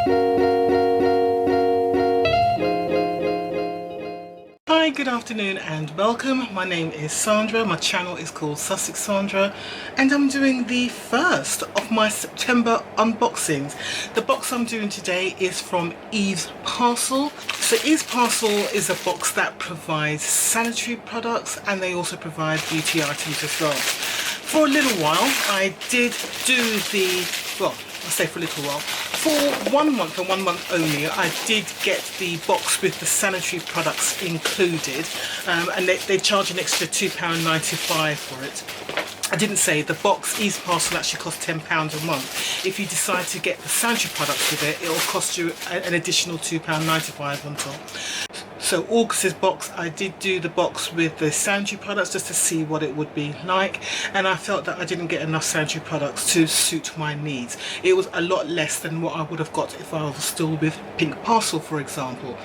Hi, good afternoon and welcome. My name is Sandra. My channel is called Sussex Sandra and I'm doing the first of my September unboxings. The box I'm doing today is from EVES'S Parcel. So EVES'S Parcel is a box that provides sanitary products and they also provide beauty items as well. For a little while I did do the, well, I say for a little while, for 1 month and 1 month only, I did get the box with the sanitary products included, and they charge an extra £2.95 for it. I didn't say the box EVES'S Parcel actually costs £10 a month. If you decide to get the sanitary products with it, it will cost you an additional £2.95 on top. So August's box, I did do the box with the sanitary products just to see what it would be like, and I felt that I didn't get enough sanitary products to suit my needs. It was a lot less than what I would have got if I was still with Pink Parcel, for example.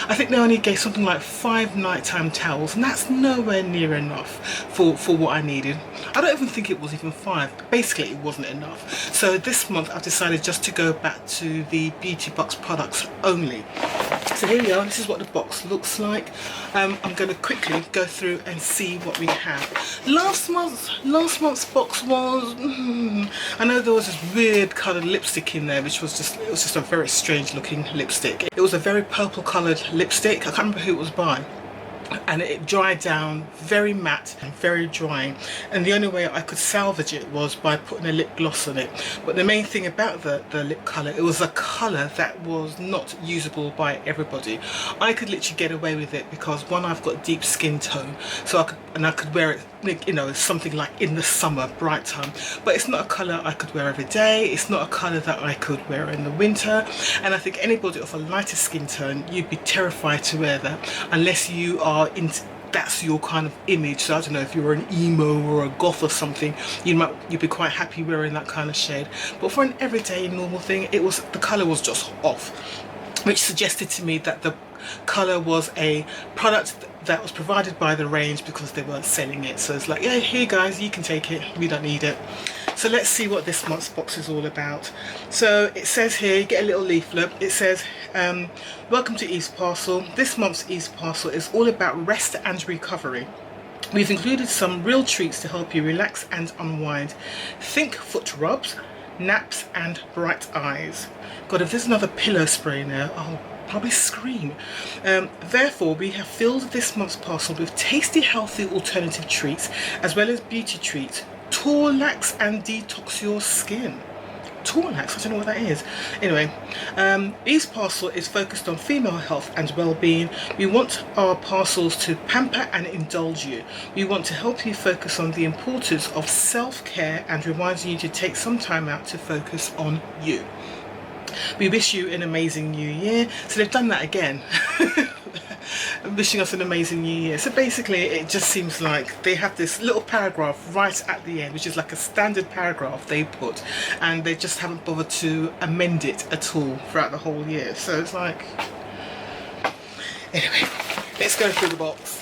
I think they only gave something like 5 nighttime towels, and that's nowhere near enough for what I needed. I don't even think it was even 5. Basically, it wasn't enough. So this month I've decided just to go back to the beauty box products only. So here we are, this is what the box looks like. I'm going to quickly go through and see what we have. Last month's box was, I know there was this weird coloured lipstick in there, which was just a very strange looking lipstick. It was a very purple coloured lipstick, I can't remember who it was by. And it dried down very matte and very drying, and the only way I could salvage it was by putting a lip gloss on it. But the main thing about the lip colour, it was a colour that was not usable by everybody. I could literally get away with it because one, I've got deep skin tone, so I could wear it, you know, something like in the summer, bright time. But it's not a colour I could wear every day. It's not a colour that I could wear in the winter, and I think anybody of a lighter skin tone, you'd be terrified to wear that unless you are that's your kind of image. So I don't know, if you were an emo or a goth or something, you'd be quite happy wearing that kind of shade. But for an everyday normal thing, the colour was just off, which suggested to me that the colour was a product that was provided by the range because they weren't selling it. So it's like, yeah, here guys, you can take it, we don't need it. So let's see what this month's box is all about. So it says here, you get a little leaflet. It says, welcome to EVES'S Parcel. This month's EVES'S Parcel is all about rest and recovery. We've included some real treats to help you relax and unwind. Think foot rubs, naps and bright eyes. God, if there's another pillow spray in there, I'll probably scream. Therefore, we have filled this month's parcel with tasty, healthy alternative treats, as well as beauty treats. Relax and detox your skin. Relax, I don't know what that is. Anyway, EVES'S Parcel is focused on female health and well-being. We want our parcels to pamper and indulge you. We want to help you focus on the importance of self-care and reminding you to take some time out to focus on you. We wish you an amazing new year. So they've done that again. Wishing us an amazing new year. So basically it just seems like they have this little paragraph right at the end, which is like a standard paragraph they put, and they just haven't bothered to amend it at all throughout the whole year. So it's like, anyway, let's go through the box.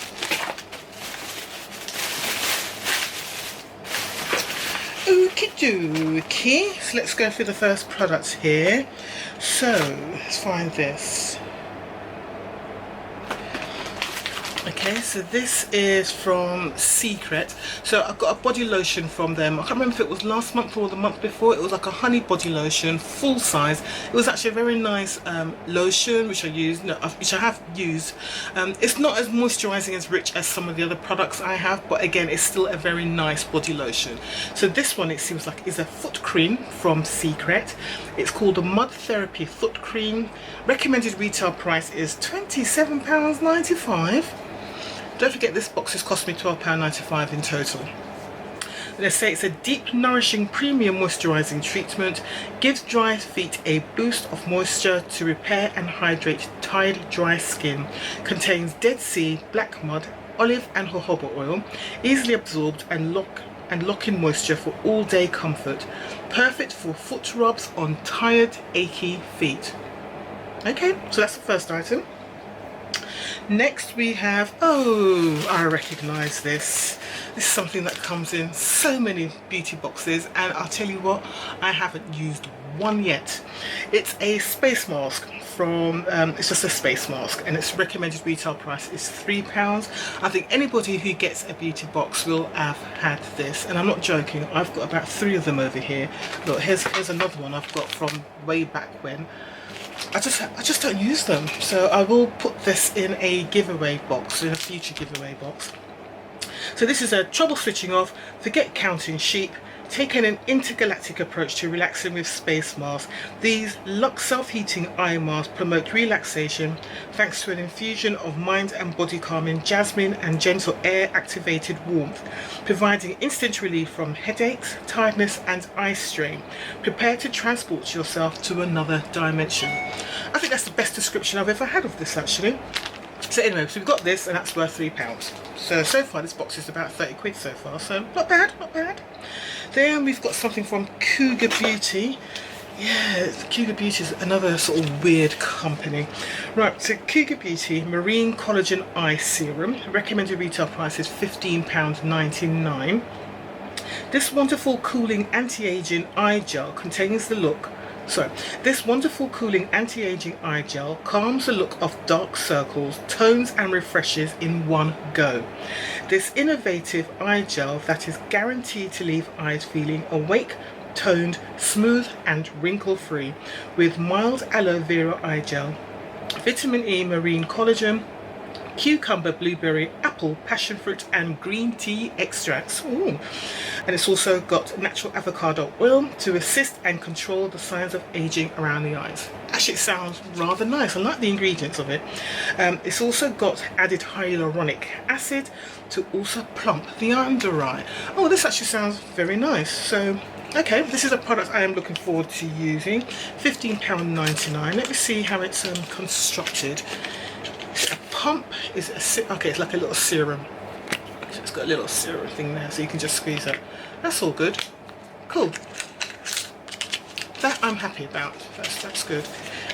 Okie dokie, so let's go through the first product here. So let's find this. Okay, so this is from Secret. So I've got a body lotion from them. I can't remember if it was last month or the month before. It was like a honey body lotion, full size. It was actually a very nice lotion, which I have used. It's not as moisturizing, as rich as some of the other products I have, but again, it's still a very nice body lotion. So this one, it seems like, is a foot cream from Secret. It's called the Mud Therapy Foot Cream. Recommended retail price is £27.95. Don't forget, this box has cost me £12.95 in total. They say it's a deep, nourishing, premium moisturising treatment. Gives dry feet a boost of moisture to repair and hydrate tired, dry skin. Contains Dead Sea, black mud, olive and jojoba oil. Easily absorbed and lock in moisture for all-day comfort. Perfect for foot rubs on tired, achy feet. Okay, so that's the first item. Next we have, oh, I recognise this. This is something that comes in so many beauty boxes, and I'll tell you what, I haven't used one yet. It's a space mask from, it's just a space mask, and its recommended retail price is £3. I think anybody who gets a beauty box will have had this, and I'm not joking. I've got about 3 of them over here. Look, here's another one I've got from way back when. I just don't use them, so I will put this in a giveaway box, in a future giveaway box. So this is a trouble switching off, forget counting sheep, taking an intergalactic approach to relaxing with space masks. These Luxe self-heating eye masks promote relaxation thanks to an infusion of mind and body calming jasmine and gentle air activated warmth, providing instant relief from headaches, tiredness and eye strain. Prepare to transport yourself to another dimension. I think that's the best description I've ever had of this, actually. So anyway, so we've got this, and that's worth £3. So far this box is about 30 quid so far, so not bad, not bad. Then we've got something from Cougar Beauty. Yeah, Cougar Beauty is another sort of weird company. Right, so Cougar Beauty Marine Collagen Eye Serum. Recommended retail price is £15.99. This wonderful cooling anti-aging eye gel contains the look. So, this wonderful cooling anti-aging eye gel calms the look of dark circles, tones and refreshes in one go. This innovative eye gel that is guaranteed to leave eyes feeling awake, toned, smooth and wrinkle-free, with mild aloe vera eye gel, vitamin E marine collagen, cucumber, blueberry, apple, passion fruit and green tea extracts. Ooh. And it's also got natural avocado oil to assist and control the signs of aging around the eyes. Actually, it sounds rather nice. I like the ingredients of it. It's also got added hyaluronic acid to also plump the under eye. Oh, this actually sounds very nice. So okay, this is a product I am looking forward to using. £15.99. Let me see how it's constructed. A pump is okay, it's like a little serum. So it's got a little serum thing there, so you can just squeeze it. That's all good. Cool. That I'm happy about. That's good.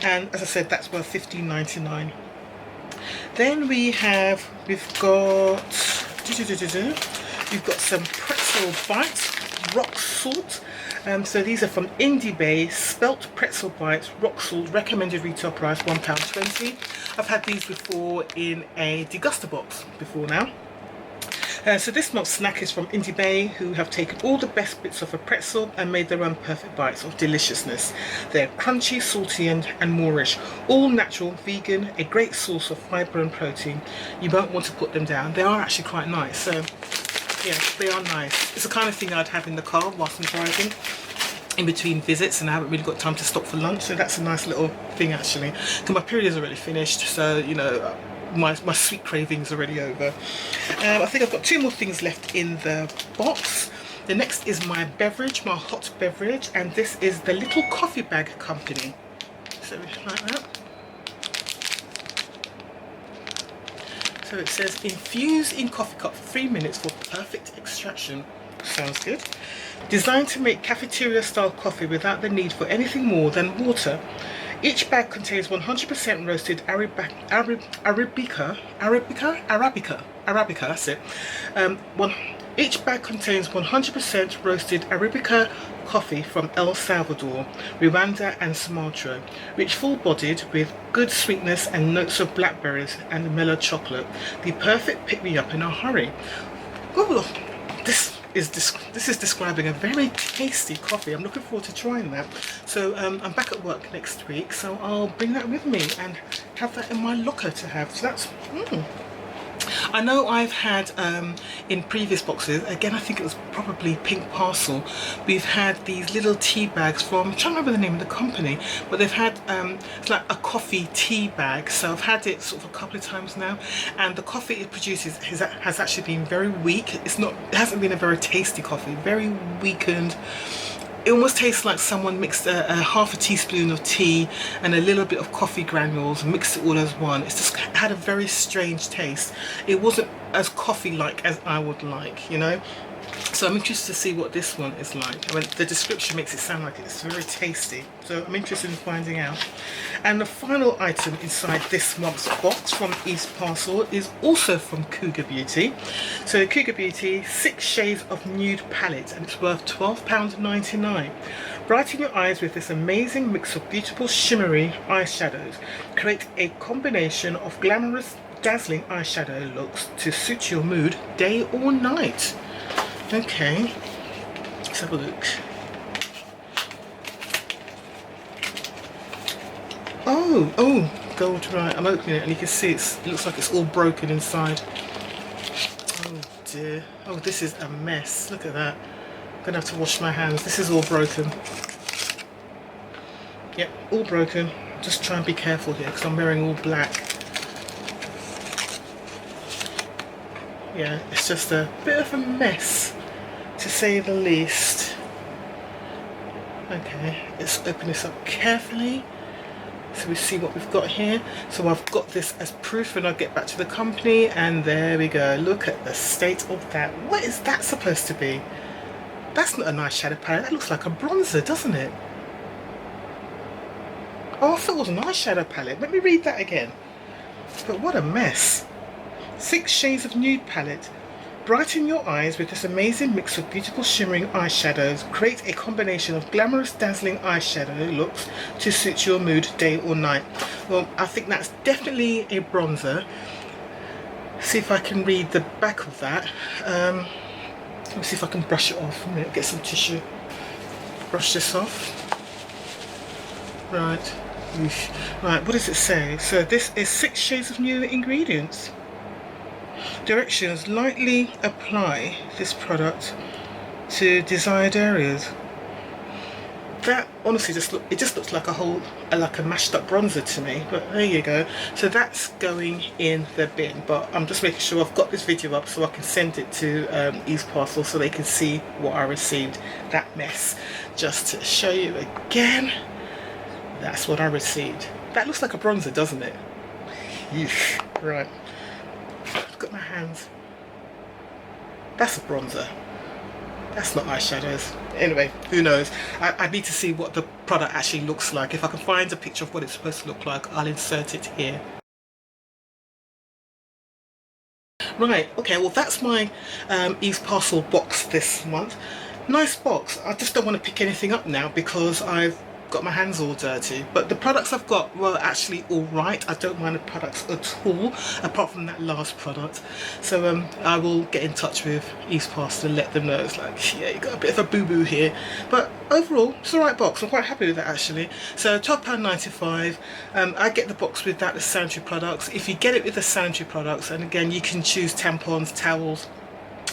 And as I said, that's worth £15.99. Then we've got some pretzel bites, rock salt. So these are from Indie Bay, spelt pretzel bites, rock salt, recommended retail price £1.20. I've had these before in a deguster box before now. So this month's snack is from Indie Bay, who have taken all the best bits of a pretzel and made their own perfect bites of deliciousness. They're crunchy, salty and moreish, all natural, vegan, a great source of fibre and protein. You won't want to put them down. They are actually quite nice. So yeah, they are nice. It's the kind of thing I'd have in the car whilst I'm driving in between visits, and I haven't really got time to stop for lunch, so that's a nice little thing actually. Because my period is already finished, so you know, my sweet cravings are already over. I think I've got 2 more things left in the box. The next is my beverage, my hot beverage, and this is the Little Coffee Bag Company. So like that. So it says infuse in coffee cup for 3 minutes for perfect extraction. Sounds good. Designed to make cafeteria style coffee without the need for anything more than water. Each bag contains 100% roasted Arabica, that's it. Each bag contains 100% roasted Arabica coffee from El Salvador, Rwanda and Sumatra, rich full-bodied with good sweetness and notes of blackberries and mellow chocolate. The perfect pick-me-up in a hurry. Ooh, this is describing a very tasty coffee. I'm looking forward to trying that. So I'm back at work next week, so I'll bring that with me and have that in my locker to have. So that's I know I've had in previous boxes, again I think it was probably Pink Parcel, we've had these little tea bags from, I'm trying to remember the name of the company, but they've had it's like a coffee tea bag. So I've had it sort of a couple of times now, and the coffee it produces has actually been very weak. It hasn't been a very tasty coffee, very weakened. It almost tastes like someone mixed a half a teaspoon of tea and a little bit of coffee granules and mixed it all as one. It's just had a very strange taste. It wasn't as coffee-like as I would like, you know. So I'm interested to see what this one is like. I mean, the description makes it sound like it's very tasty, so I'm interested in finding out. And the final item inside this month's box from EVES'S Parcel is also from Cougar Beauty. So Cougar Beauty 6 Shades of Nude Palette, and it's worth £12.99. Brighten your eyes with this amazing mix of beautiful shimmery eyeshadows. Create a combination of glamorous, dazzling eyeshadow looks to suit your mood day or night. Okay, let's have a look. Oh, gold, right, I'm opening it and you can see it looks like it's all broken inside. Oh dear, oh this is a mess, look at that. I'm gonna have to wash my hands, this is all broken. Yep, all broken. Just try and be careful here because I'm wearing all black. Yeah, it's just a bit of a mess, to say the least. Okay, let's open this up carefully so we see what we've got here. So I've got this as proof when I get back to the company, and there we go. Look at the state of that. What is that supposed to be? That's not a nice shadow palette. That looks like a bronzer, doesn't it? Oh, I thought it was an eyeshadow palette. Let me read that again. But what a mess. 6 Shades of Nude Palette. Brighten your eyes with this amazing mix of beautiful shimmering eyeshadows. Create a combination of glamorous, dazzling eyeshadow looks to suit your mood day or night. Well, I think that's definitely a bronzer. See if I can read the back of that. Let me see if I can brush it off. I'm going to get some tissue. Brush this off. Right. Right, what does it say? So this is 6 shades of new ingredients. Directions: lightly apply this product to desired areas. That honestly just looks like like a mashed up bronzer to me, but there you go. So that's going in the bin, but I'm just making sure I've got this video up so I can send it to EVES'S Parcel so they can see what I received. That mess, just to show you again, that's what I received. That looks like a bronzer, doesn't it? Yeesh. Right, look at my hands. That's a bronzer. That's not eyeshadows. Anyway, who knows? I need to see what the product actually looks like. If I can find a picture of what it's supposed to look like, I'll insert it here. Right, okay, well that's my EVES'S Parcel box this month. Nice box. I just don't want to pick anything up now because I've got my hands all dirty, but the products I've got were actually all right. I don't mind the products at all, apart from that last product. So I will get in touch with EVES'S Parcel and let them know it's like, yeah, you got a bit of a boo-boo here, but overall it's the right box. I'm quite happy with that actually. So £12.95. I get the box with the sanitary products. If you get it with the sanitary products, and again you can choose tampons, towels,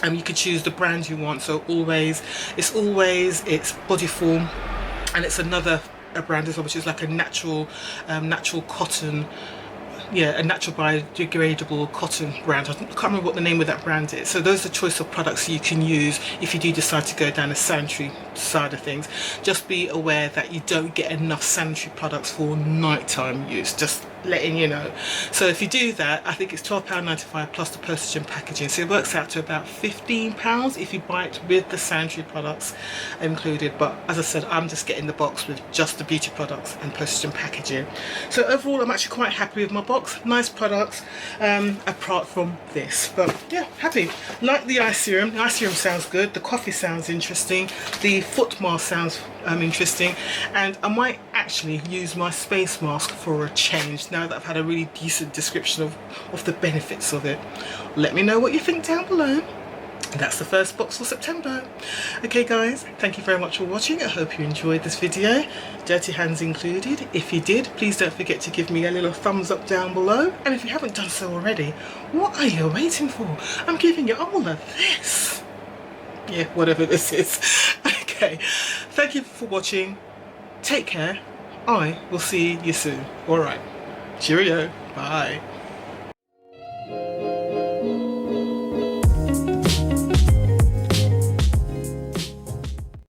and you can choose the brand you want. So it's Bodyform, and it's another brand as well, which is like a natural cotton, yeah, a natural biodegradable cotton brand. I can't remember what the name of that brand is. So those are the choice of products you can use if you do decide to go down the sanitary side of things. Just be aware that you don't get enough sanitary products for nighttime use, just letting you know. So if you do that, I think it's £12.95 plus the postage and packaging, so it works out to about £15 if you buy it with the sanitary products included. But as I said, I'm just getting the box with just the beauty products and postage and packaging. So overall I'm actually quite happy with my box. Nice products, apart from this, but yeah, happy. Like the eye serum. The eye serum sounds good, the coffee sounds interesting, the foot mask sounds interesting, and I might actually use my face mask for a change now that I've had a really decent description of the benefits of it. Let me know what you think down below. That's the first box for September. Okay guys, thank you very much for watching. I hope you enjoyed this video, dirty hands included. If you did, please don't forget to give me a little thumbs up down below, and if you haven't done so already, what are you waiting for? I'm giving you all of this. Yeah, whatever this is. Okay, thank you for watching. Take care. I will see you soon. Alright, cheerio, bye.